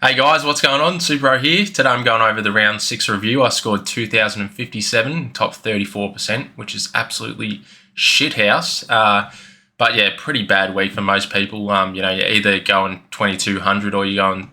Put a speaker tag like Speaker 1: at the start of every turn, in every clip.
Speaker 1: Hey guys, what's going on? Supero here. Today I'm going over the round 6 review. I scored 2,057, top 34%, which is absolutely shithouse. But yeah, pretty bad week for most people. You're either going 2,200 or you're going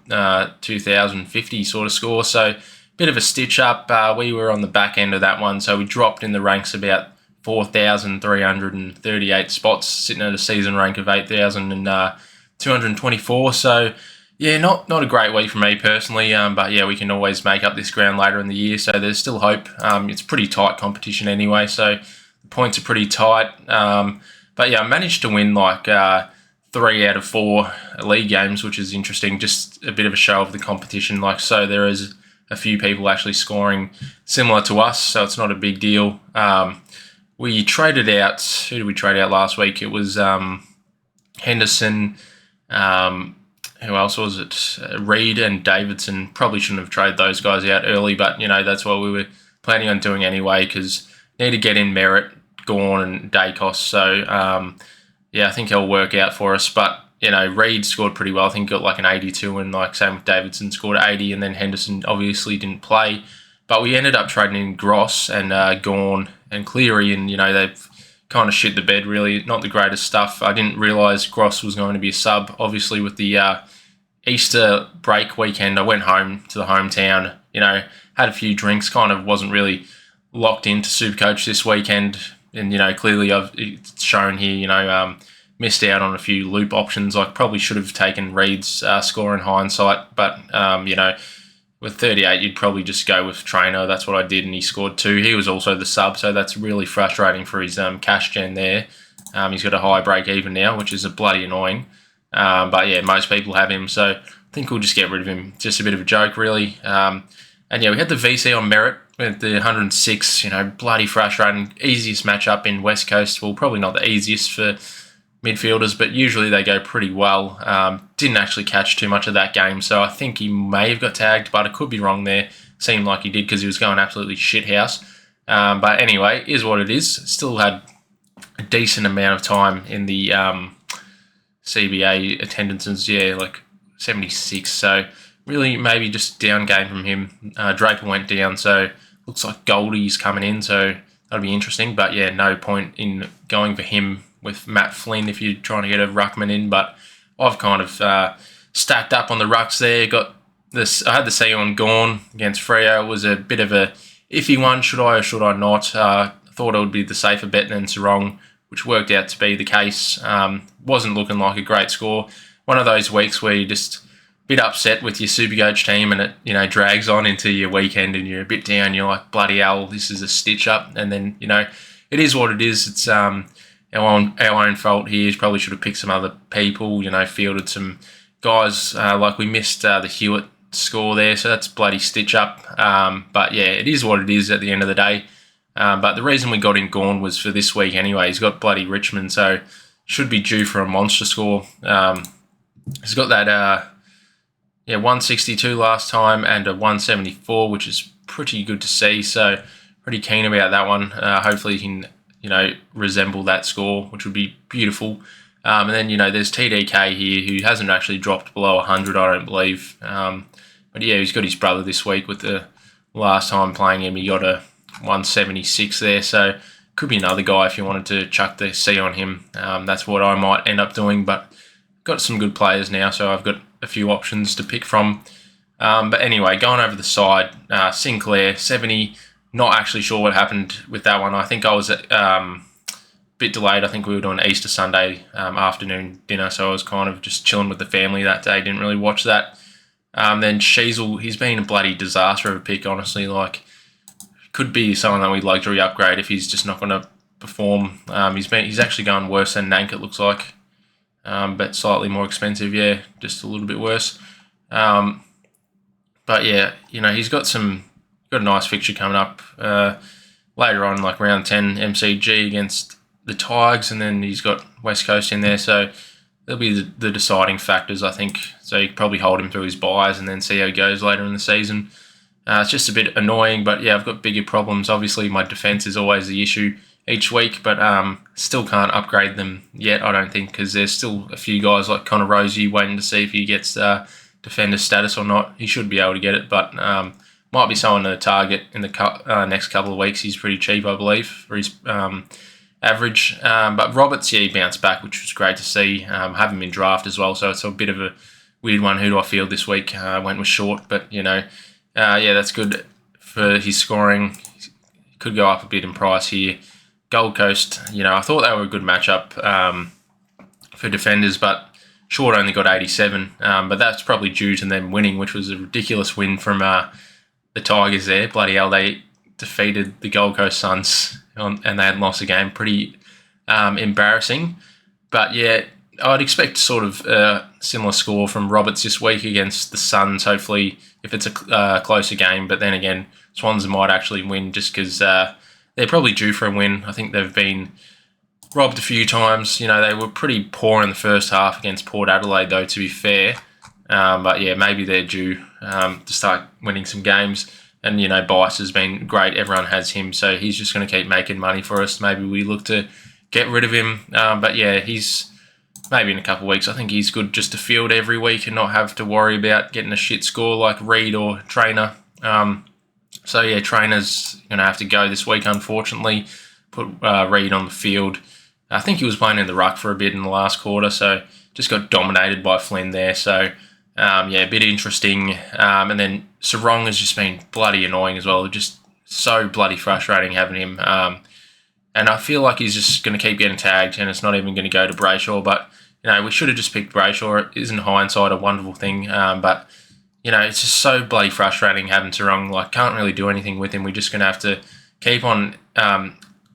Speaker 1: 2,050 sort of score. So bit of a stitch up. We were on the back end of that one, so we dropped in the ranks about 4,338 spots, sitting at a season rank of 8,224. So yeah, not a great week for me personally, but yeah, we can always make up this ground later in the year, so there's still hope. It's pretty tight competition anyway, so the points are pretty tight. But yeah, I managed to win like 3 out of 4 league games, which is interesting. Just a bit of a show of the competition. So there is a few people actually scoring similar to us, so it's not a big deal. We traded out. Who did we trade out last week? It was Henderson. Who else was it? Reed and Davidson. Probably shouldn't have traded those guys out early, but that's what we were planning on doing anyway, because need to get in Merritt, Gawn and Dacos. So I think he'll work out for us. But Reed scored pretty well. I think he got like an 82, and same with Davidson, scored 80, and then Henderson obviously didn't play. But we ended up trading in Gross and Gawn and Cleary, and they've kind of shit the bed, really. Not the greatest stuff. I didn't realise Gross was going to be a sub. Obviously, with the Easter break weekend, I went home to the hometown, had a few drinks, kind of wasn't really locked into SuperCoach this weekend. And, clearly it's shown here, missed out on a few loop options. I probably should have taken Reed's score in hindsight, but, with 38, you'd probably just go with Trainer. That's what I did, and he scored 2. He was also the sub, so that's really frustrating for his cash gen there. He's got a high break even now, which is a bloody annoying. But yeah, most people have him, so I think we'll just get rid of him. Just a bit of a joke, really. And yeah, we had the VC on Merritt with the 106. Bloody frustrating. Easiest matchup in West Coast. Well, probably not the easiest for midfielders, but usually they go pretty well. Didn't actually catch too much of that game, so I think he may have got tagged, but I could be wrong there. Seemed like he did because he was going absolutely shithouse. But anyway, is what it is. Still had a decent amount of time in the CBA attendances, like 76. So really maybe just down game from him. Draper went down, so looks like Goldie's coming in, so that'll be interesting. But yeah, no point in going for him with Matt Flynn if you're trying to get a ruckman in. But I've kind of stacked up on the rucks there. Got this. I had the C on Gawn against Freo. It was a bit of a iffy one. Should I or should I not? Thought it would be the safer bet than Sarong, which worked out to be the case. Wasn't looking like a great score. One of those weeks where you're just a bit upset with your SuperCoach team, and it drags on into your weekend, and you're a bit down. You're like, bloody hell, this is a stitch up. And then it is what it is. It's our own fault here. Probably should have picked some other people, fielded some guys. Like we missed the Hewitt score there, so that's bloody stitch up. But yeah, it is what it is at the end of the day. But the reason we got in Gawn was for this week anyway. He's got bloody Richmond, so should be due for a monster score. He's got that 162 last time and a 174, which is pretty good to see. So pretty keen about that one. Hopefully he can resemble that score, which would be beautiful. And then, there's TDK here, who hasn't actually dropped below 100, I don't believe. But yeah, he's got his brother this week with the last time playing him. He got a 176 there, so could be another guy if you wanted to chuck the C on him. That's what I might end up doing, but got some good players now, so I've got a few options to pick from. But anyway, going over the side, Sinclair, 70. Not actually sure what happened with that one. I think I was a bit delayed. I think we were doing Easter Sunday afternoon dinner, so I was kind of just chilling with the family that day. Didn't really watch that. Then Sheasel, he's been a bloody disaster of a pick, honestly. Could be someone that we'd luxury upgrade if he's just not going to perform. He's actually going worse than Nank, it looks like, but slightly more expensive. Yeah, just a little bit worse. But yeah, he's got a nice fixture coming up later on, like round 10 MCG against the Tigers, and then he's got West Coast in there, so they'll be the deciding factors, I think. So you could probably hold him through his buys and then see how he goes later in the season. It's just a bit annoying, but yeah, I've got bigger problems. Obviously, my defence is always the issue each week, but still can't upgrade them yet, I don't think, because there's still a few guys like Connor Rosie waiting to see if he gets defender status or not. He should be able to get it, but might be someone to target in the next couple of weeks. He's pretty cheap, I believe, for his average. But Roberts, he bounced back, which was great to see. Haven't been drafted as well, so it's a bit of a weird one. Who do I field this week? Went with Short, but that's good for his scoring. Could go up a bit in price here. Gold Coast, I thought they were a good matchup for defenders, but Short only got 87. But that's probably due to them winning, which was a ridiculous win from the Tigers there. Bloody hell, they defeated the Gold Coast Suns and they had lost a game. Pretty embarrassing. But yeah, I'd expect sort of a similar score from Roberts this week against the Suns, hopefully, if it's a closer game. But then again, Swans might actually win just because they're probably due for a win. I think they've been robbed a few times. They were pretty poor in the first half against Port Adelaide, though, to be fair. But yeah, maybe they're due to start winning some games. And, Bice has been great. Everyone has him, so he's just going to keep making money for us. Maybe we look to get rid of him. But yeah, he's maybe in a couple of weeks. I think he's good just to field every week and not have to worry about getting a shit score like Reed or Trainer. So yeah, Trainer's going to have to go this week, unfortunately. Put Reed on the field. I think he was playing in the ruck for a bit in the last quarter, so just got dominated by Flynn there. So a bit interesting. And then Sarong has just been bloody annoying as well. Just so bloody frustrating having him. And I feel like he's just going to keep getting tagged, and it's not even going to go to Brayshaw. But, we should have just picked Brayshaw. It isn't hindsight a wonderful thing. But, it's just so bloody frustrating having Sarong. Can't really do anything with him. We're just going to have to keep on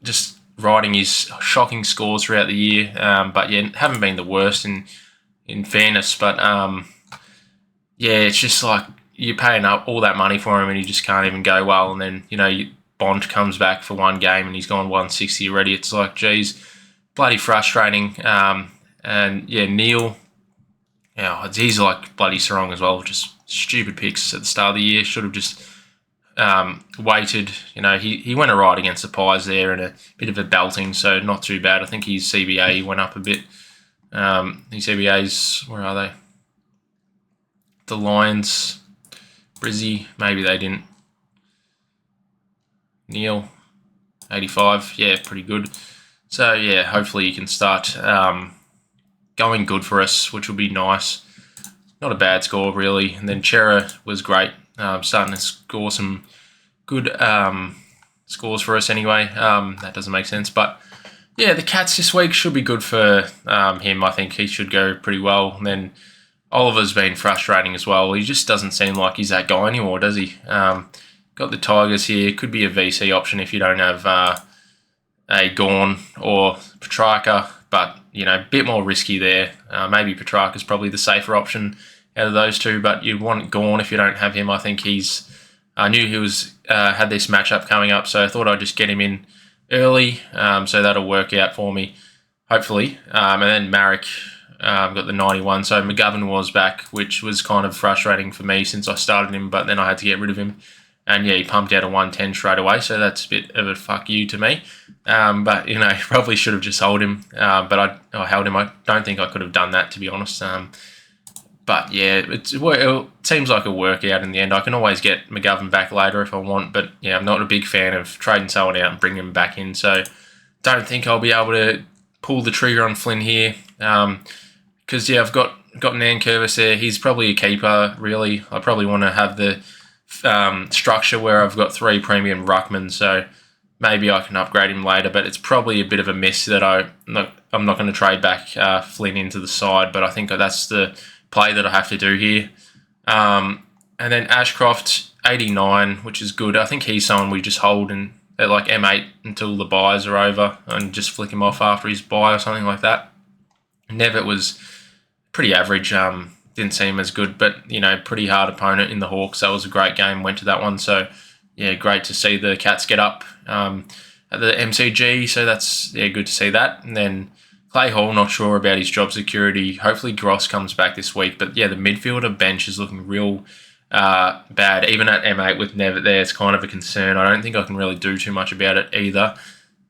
Speaker 1: just riding his shocking scores throughout the year. But, haven't been the worst in fairness. But, it's just you're paying up all that money for him and he just can't even go well. And then, Bond comes back for one game and he's gone 160 already. It's geez, bloody frustrating. Neil, he's like bloody Sarong as well. Just stupid picks at the start of the year. Should have just waited. He went alright against the Pies there and a bit of a belting, so not too bad. I think his CBA went up a bit. His CBAs, where are they? The Lions, Brizzy, maybe they didn't. Neil, 85, pretty good. So, hopefully you can start going good for us, which will be nice. Not a bad score, really. And then Chera was great, starting to score some good scores for us anyway. That doesn't make sense. But, the Cats this week should be good for him. I think he should go pretty well. And then Oliver's been frustrating as well. He just doesn't seem like he's that guy anymore, does he? Got the Tigers here. Could be a VC option if you don't have a Gawn or Petrarca, but, a bit more risky there. Maybe Petrarca's probably the safer option out of those two, but you'd want Gawn if you don't have him. I think I knew he was had this matchup coming up, so I thought I'd just get him in early, so that'll work out for me, hopefully. And then Marek got the 91, so McGovern was back, which was kind of frustrating for me since I started him, but then I had to get rid of him. And he pumped out a 110 straight away, so that's a bit of a fuck you to me. But, probably should have just held him. But I held him. I don't think I could have done that, to be honest. But, it seems like a workout in the end. I can always get McGovern back later if I want, but, I'm not a big fan of trading someone out and bringing him back in. So, don't think I'll be able to pull the trigger on Flynn here. Because, I've got Nankervis there. He's probably a keeper, really. I probably want to have the structure where I've got 3 premium ruckmen, so maybe I can upgrade him later, but it's probably a bit of a miss that I'm not going to trade back Flynn into the side, but I think that's the play that I have to do here. And then Ashcroft, 89, which is good. I think he's someone we just hold at M8 until the buys are over and just flick him off after his buy or something like that. Nevitt was pretty average. Didn't seem as good, but, pretty hard opponent in the Hawks. That was a great game, went to that one. So, great to see the Cats get up at the MCG. So that's, good to see that. And then Clay Hall, not sure about his job security. Hopefully Gross comes back this week. But, the midfielder bench is looking real bad. Even at M8 with Nevitt there, it's kind of a concern. I don't think I can really do too much about it either.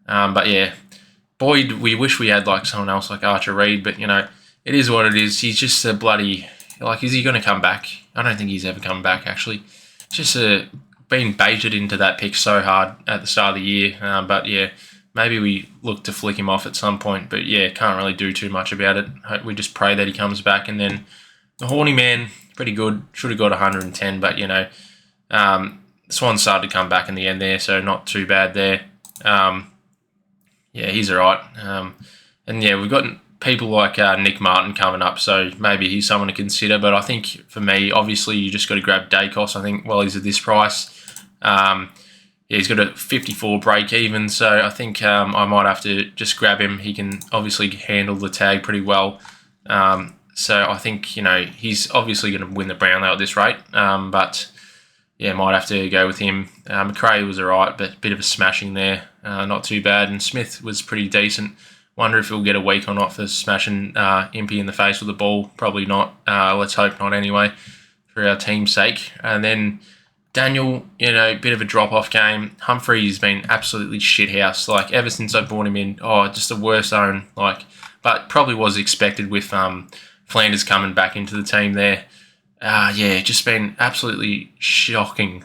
Speaker 1: But, Boyd, we wish we had, someone else like Archer Reed, but, it is what it is. He's just a bloody Like, is he going to come back? I don't think he's ever come back, actually. Just being baited into that pick so hard at the start of the year. But, yeah, maybe we look to flick him off at some point. But, yeah, can't really do too much about it. We just pray that he comes back. And then the Horny Man, pretty good. Should have got 110, but, Swan started to come back in the end there, so not too bad there. Yeah, he's all right. And, yeah, we've got people like Nick Martin coming up, so maybe he's someone to consider. But I think for me, obviously, you just got to grab Dacos. I think, well, he's at this price. Yeah, he's got a 54 break even, so I think I might have to just grab him. He can obviously handle the tag pretty well. So I think, he's obviously going to win the Brownlow at this rate. But yeah, might have to go with him. McRae was all right, but a bit of a smashing there. Not too bad. And Smith was pretty decent. Wonder if he'll get a week or not for smashing Impey in the face with the ball. Probably not. Let's hope not anyway, for our team's sake. And then Daniel, bit of a drop-off game. Humphrey's been absolutely shithouse. Like, ever since I brought him in, just the worst own. But probably was expected with Flanders coming back into the team there. Just been absolutely shocking.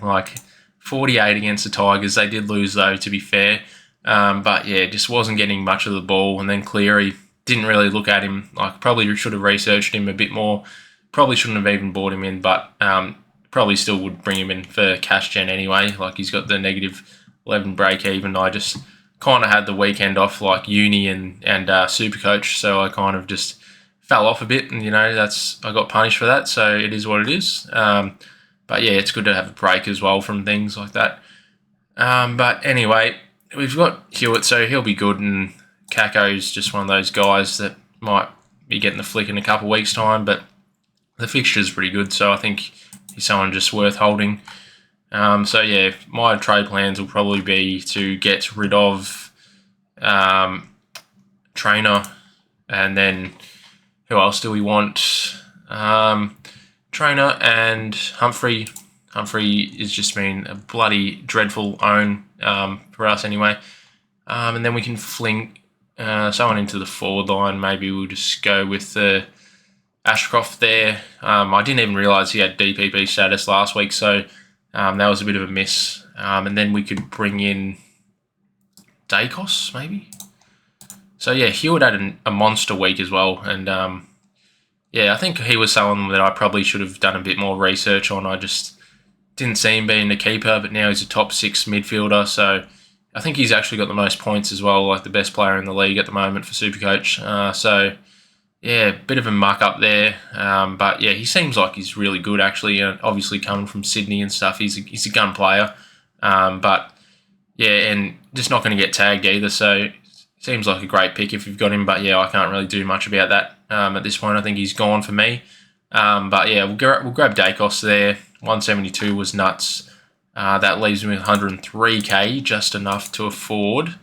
Speaker 1: 48 against the Tigers. They did lose, though, to be fair. But, yeah, just wasn't getting much of the ball. And then Cleary, didn't really look at him. Probably should have researched him a bit more. Probably shouldn't have even brought him in, but probably still would bring him in for cash gen anyway. He's got the negative 11 break even. I just kind of had the weekend off uni and SuperCoach, so I kind of just fell off a bit, and I got punished for that, so it is what it is. But yeah, it's good to have a break as well from things like that. But anyway, we've got Hewitt, so he'll be good, and Caco's just one of those guys that might be getting the flick in a couple of weeks' time, but the fixture's pretty good, so I think he's someone just worth holding. So yeah, my trade plans will probably be to get rid of Trainer, and then who else do we want? Trainer and Humphrey. Humphrey has just been a bloody dreadful own for us anyway. And then we can fling someone into the forward line. Maybe we'll just go with Ashcroft there. I didn't even realise he had DPP status last week, so that was a bit of a miss. And then we could bring in Dacos, maybe? So yeah, Hewitt had a monster week as well, and I think he was someone that I probably should have done a bit more research on. I just didn't see him being the keeper, but now he's a top 6 midfielder, so I think he's actually got the most points as well, the best player in the league at the moment for SuperCoach. So yeah, bit of a muck up there, but yeah, he seems like he's really good actually. Obviously coming from Sydney and stuff, he's a gun player, but yeah, and just not going to get tagged either. So seems like a great pick if you've got him, but yeah, I can't really do much about that at this point. I think he's gone for me. But yeah, we'll grab Dacos there. 172 was nuts. That leaves me with 103k, just enough to afford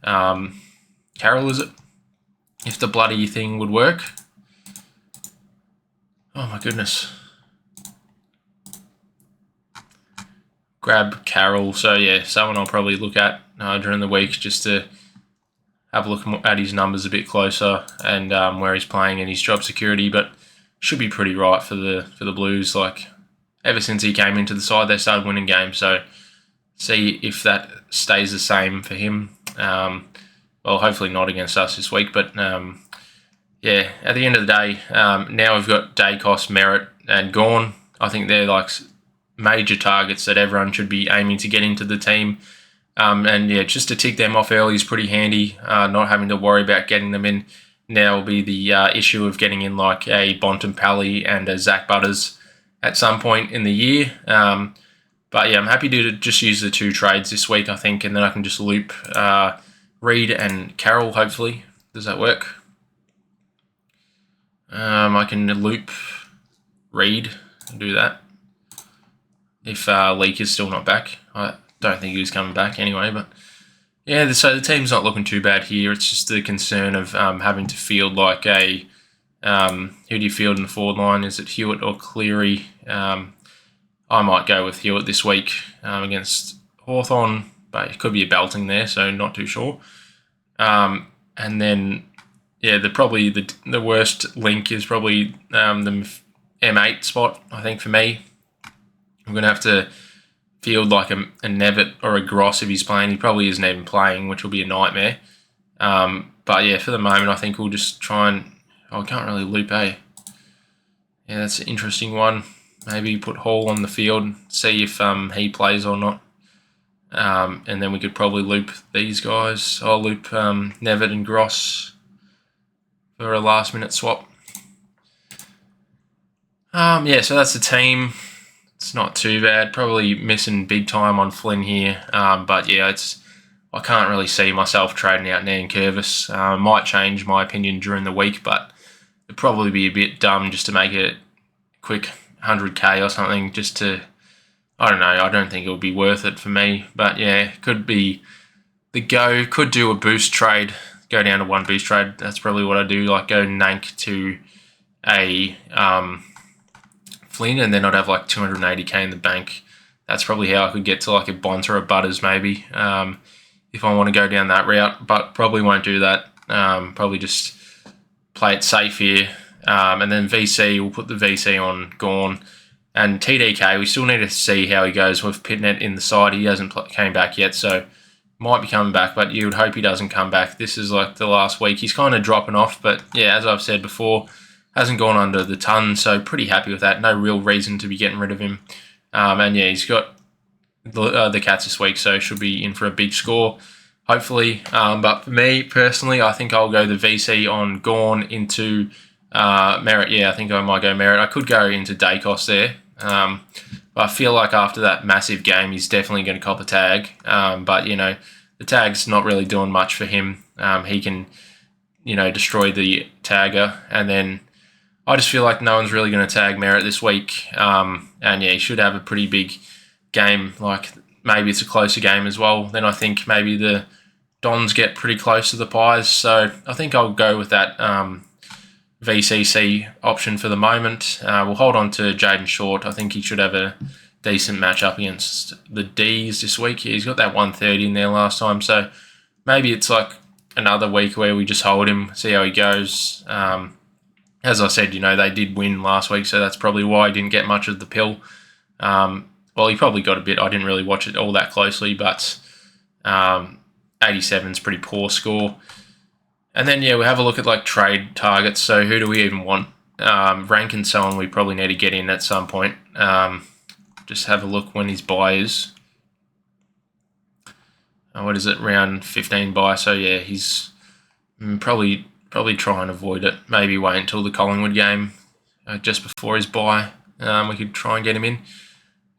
Speaker 1: Carroll, is it? If the bloody thing would work. Oh my goodness. Grab Carroll. So yeah, someone I'll probably look at during the week just to have a look at his numbers a bit closer and where he's playing and his job security, but should be pretty right for the Blues. Ever since he came into the side, they started winning games. So see if that stays the same for him. Well, hopefully not against us this week, but yeah, at the end of the day, now we've got Dacos, Merritt, and Gawn. I think they're major targets that everyone should be aiming to get into the team. And yeah, just to tick them off early is pretty handy, not having to worry about getting them in. Now will be the issue of getting in a Bontempelli and a Zach Butters at some point in the year. But yeah, I'm happy to just use the 2 trades this week, I think, and then I can just loop Reed and Carroll, hopefully. Does that work? I can loop Reed and do that. If Leak is still not back. I don't think he was coming back anyway, but yeah, so the team's not looking too bad here. It's just the concern of having to field who do you field in the forward line? Is it Hewitt or Cleary? I might go with Hewitt this week against Hawthorn, but it could be a belting there, so not too sure. And then, yeah, the worst link is probably the M8 spot, I think, for me. I'm going to have to field like a Nevitt or a Gross if he's playing. He probably isn't even playing, which will be a nightmare. But yeah, for the moment, I think we'll just try and... Oh, I can't really loop, eh? Yeah, that's an interesting one. Maybe put Hall on the field, see if he plays or not. And then we could probably loop these guys. I'll loop Nevitt and Gross for a last-minute swap. Yeah, so that's the team. It's not too bad. Probably missing big time on Flynn here. But yeah, I can't really see myself trading out Nankervis. Might change my opinion during the week, but it'd probably be a bit dumb just to make it quick 100k or something just to... I don't know. I don't think it would be worth it for me. But yeah, could be the go. Could do a boost trade. Go down to one boost trade. That's probably what I do. Like go Nank to a Flynn, and then I'd have like 280k in the bank. That's probably how I could get to like a Bonds or a Butters maybe. If I want to go down that route, but probably won't do that. Probably just play it safe here. And then VC, we'll put the VC on Gawn. And TDK, we still need to see how he goes with Pitnet in the side. He hasn't came back yet, so might be coming back, but you would hope he doesn't come back. This is like the last week. He's kind of dropping off, but yeah, as I've said before, hasn't gone under the ton, so pretty happy with that. No real reason to be getting rid of him. And yeah, he's got the Cats this week, so should be in for a big score, hopefully. But for me, personally, I think I'll go the VC on Gawn into Merritt. Yeah, I think I might go Merritt. I could go into Dacos there. But I feel like after that massive game, he's definitely going to cop a tag. But, you know, the tag's not really doing much for him. He can, you know, destroy the tagger. And then I just feel like no one's really going to tag Merritt this week. And, yeah, he should have a pretty big game. Like, maybe it's a closer game as well. Then I think maybe the Dons get pretty close to the Pies. So I think I'll go with that VCC option for the moment. We'll hold on to Jaden Short. I think he should have a decent matchup against the Ds this week. He's got that 130 in there last time, so maybe it's like another week where we just hold him, see how he goes. As I said, you know, they did win last week, so that's probably why he didn't get much of the pill. Well, he probably got a bit. I didn't really watch it all that closely, but 87 is a pretty poor score. And then, yeah, we'll have a look at, like, trade targets. So who do we even want? Rankin's someone we probably need to get in at some point. Just have a look when his buy is. What is it? Round 15 buy. So, yeah, he's probably try and avoid it. Maybe wait until the Collingwood game just before his buy. We could try and get him in.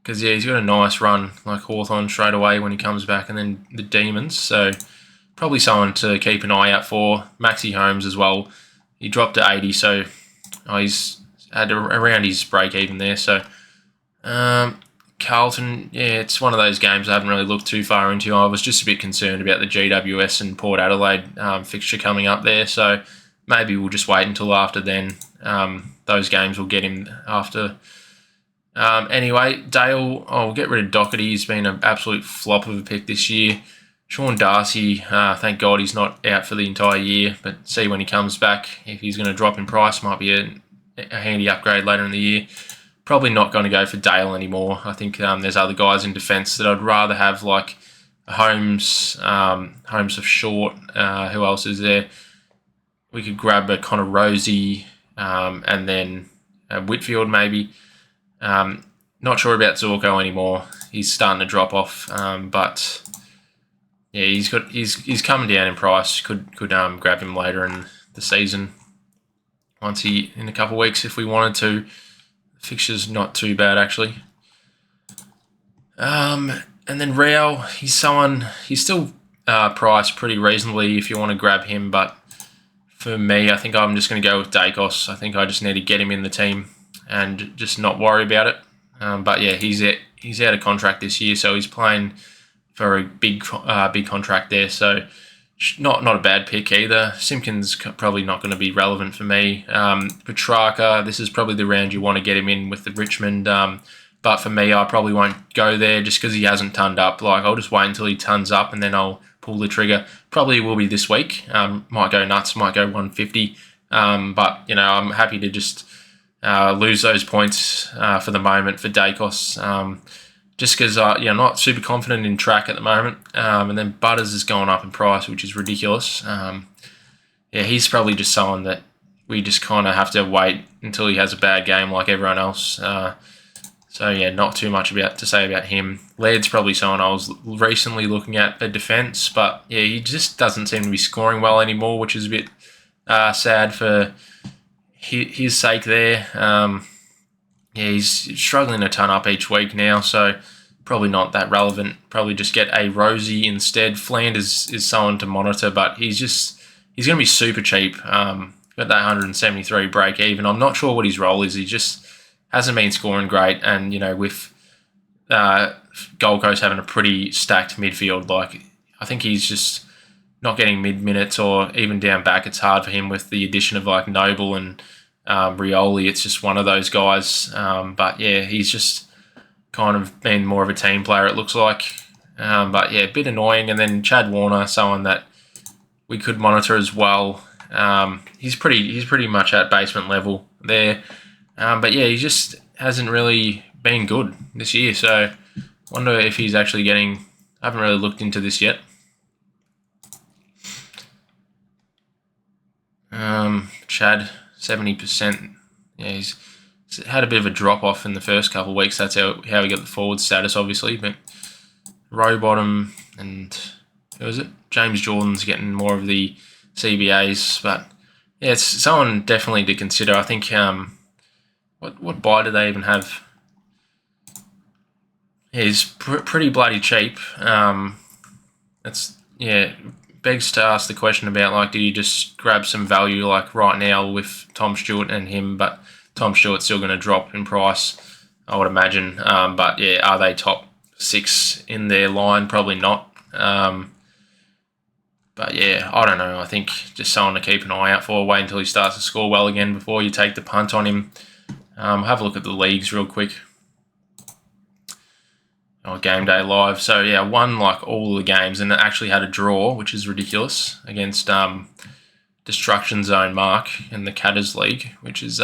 Speaker 1: Because, yeah, he's got a nice run, like Hawthorn straight away when he comes back, and then the Demons. So probably someone to keep an eye out for. Maxi Holmes as well. He dropped to 80, so he's had around his break even there. So Carlton, yeah, it's one of those games I haven't really looked too far into. I was just a bit concerned about the GWS and Port Adelaide fixture coming up there. So maybe we'll just wait until after then. Those games will get him after. Anyway, Dale, I'll get rid of Doherty. He's been an absolute flop of a pick this year. Sean Darcy, thank God he's not out for the entire year, but see when he comes back, if he's going to drop in price, might be a handy upgrade later in the year. Probably not going to go for Dale anymore. I think there's other guys in defence that I'd rather have, like Holmes of Short. Who else is there? We could grab a Connor Rosie and then Whitfield maybe. Not sure about Zorko anymore. He's starting to drop off, but yeah, he's coming down in price. Could grab him later in the season. In a couple of weeks if we wanted to. The fixture's not too bad actually. And then Rao, he's still priced pretty reasonably if you want to grab him, but for me, I think I'm just going to go with Dacos. I think I just need to get him in the team and just not worry about it. But yeah, he's out of contract this year, so he's playing for a big contract there. So not a bad pick either. Simpkins probably not going to be relevant for me. Petrarca, this is probably the round you want to get him in with the Richmond. But for me, I probably won't go there just because he hasn't turned up. Like, I'll just wait until he turns up and then I'll pull the trigger. Probably will be this week. Might go nuts, might go 150. But, you know, I'm happy to just lose those points for the moment for Dacos. Just because I'm not super confident in track at the moment. And then Butters has gone up in price, which is ridiculous. He's probably just someone that we just kind of have to wait until he has a bad game like everyone else. Not too much to say about him. Laird's probably someone I was recently looking at for defence, but he just doesn't seem to be scoring well anymore, which is a bit sad for his sake there. He's struggling to turn up each week now, so probably not that relevant. Probably just get a Rosie instead. Flanders is someone to monitor, but he's going to be super cheap. Got that 173 break even. I'm not sure what his role is. He just hasn't been scoring great, and with Gold Coast having a pretty stacked midfield, I think he's just not getting mid minutes or even down back. It's hard for him with the addition of Noble and Rioli. It's just one of those guys. He's just kind of been more of a team player, it looks like. A bit annoying. And then Chad Warner, someone that we could monitor as well. He's pretty much at basement level there. He just hasn't really been good this year. So wonder if he's actually getting... I haven't really looked into this yet. Chad, 70%. He's had a bit of a drop-off in the first couple of weeks. That's how he got the forward status, obviously. But Rowbottom and... who is it? James Jordan's getting more of the CBAs. But, it's someone definitely to consider. I think... What buy do they even have? He's pretty bloody cheap. Begs to ask the question about do you just grab some value right now with Tom Stewart and him, but Tom Stewart's still going to drop in price, I would imagine. Are they top 6 in their line? Probably not. I don't know. I think just someone to keep an eye out for. Wait until he starts to score well again before you take the punt on him. Have a look at the leagues real quick. Game day live. So won all the games and actually had a draw, which is ridiculous, against Destruction Zone Mark in the Catters League, which is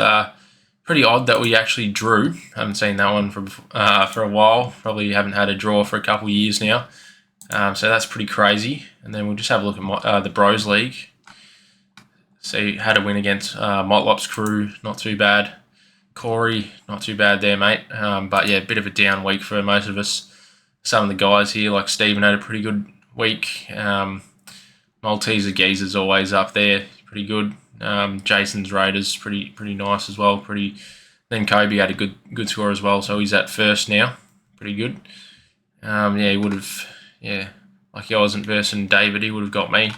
Speaker 1: pretty odd that we actually drew. Haven't seen that one for a while. Probably haven't had a draw for a couple of years now. So that's pretty crazy. And then we'll just have a look at the Bros League. See, had a win against Motlop's crew. Not too bad. Corey, not too bad there, mate. A bit of a down week for most of us. Some of the guys here, like Stephen, had a pretty good week. Malteser Geezer's always up there, pretty good. Jason's Raiders, pretty nice as well. Then Kobe had a good score as well, so he's at first now, pretty good. He would have, like he wasn't versing David, he would have got me.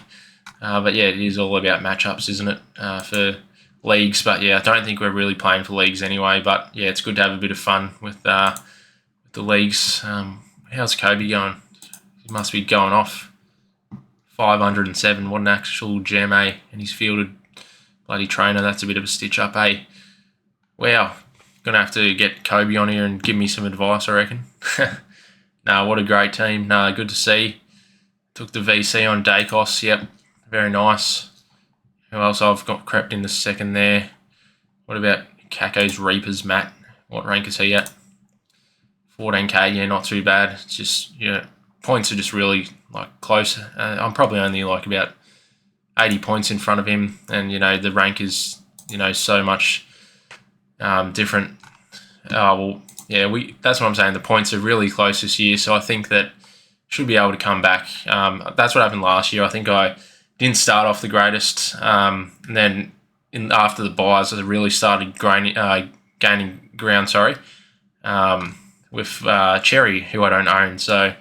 Speaker 1: It is all about matchups, isn't it, for leagues? I don't think we're really playing for leagues anyway. It's good to have a bit of fun with the leagues. How's Kobe going? He must be going off. 507. What an actual gem, eh? And he's fielded bloody trainer. That's a bit of a stitch up, eh? Wow. Gonna have to get Kobe on here and give me some advice, I reckon. What a great team. Good to see. Took the VC on Dacos. Yep. Very nice. Who else I've got crept in the second there? What about Caco's Reapers, Matt? What rank is he at? 14k, not too bad. It's just, points are just really close. I'm probably only about 80 points in front of him, and the rank is so much different. That's what I'm saying. The points are really close this year, so I think that should be able to come back. That's what happened last year. I think I didn't start off the greatest, and then after the buys, I really started gaining ground. With Cherry, who I don't own. So,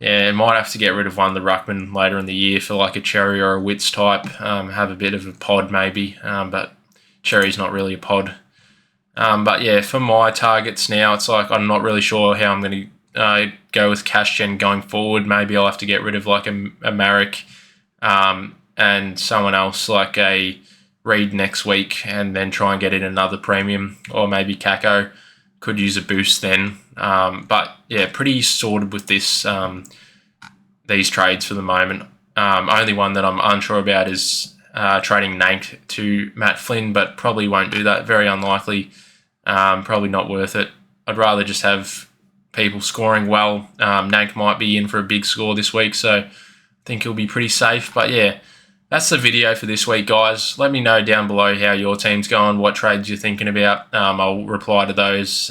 Speaker 1: might have to get rid of one of the ruckman later in the year for a Cherry or a Wits type. Have a bit of a pod maybe, but Cherry's not really a pod. For my targets now, it's I'm not really sure how I'm going to go with cash gen going forward. Maybe I'll have to get rid of a Marek and someone else like a Reed next week, and then try and get in another premium, or maybe Kako. Could use a boost then. Pretty sorted with these trades for the moment. Only one that I'm unsure about is trading Nank to Matt Flynn, but probably won't do that. Very unlikely. Probably not worth it. I'd rather just have people scoring well. Nank might be in for a big score this week, so I think he'll be pretty safe. But yeah, that's the video for this week, guys. Let me know down below how your team's going, what trades you're thinking about. I'll reply to those.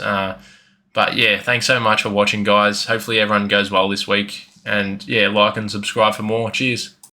Speaker 1: But yeah, thanks so much for watching, guys. Hopefully everyone goes well this week. And yeah, like and subscribe for more. Cheers.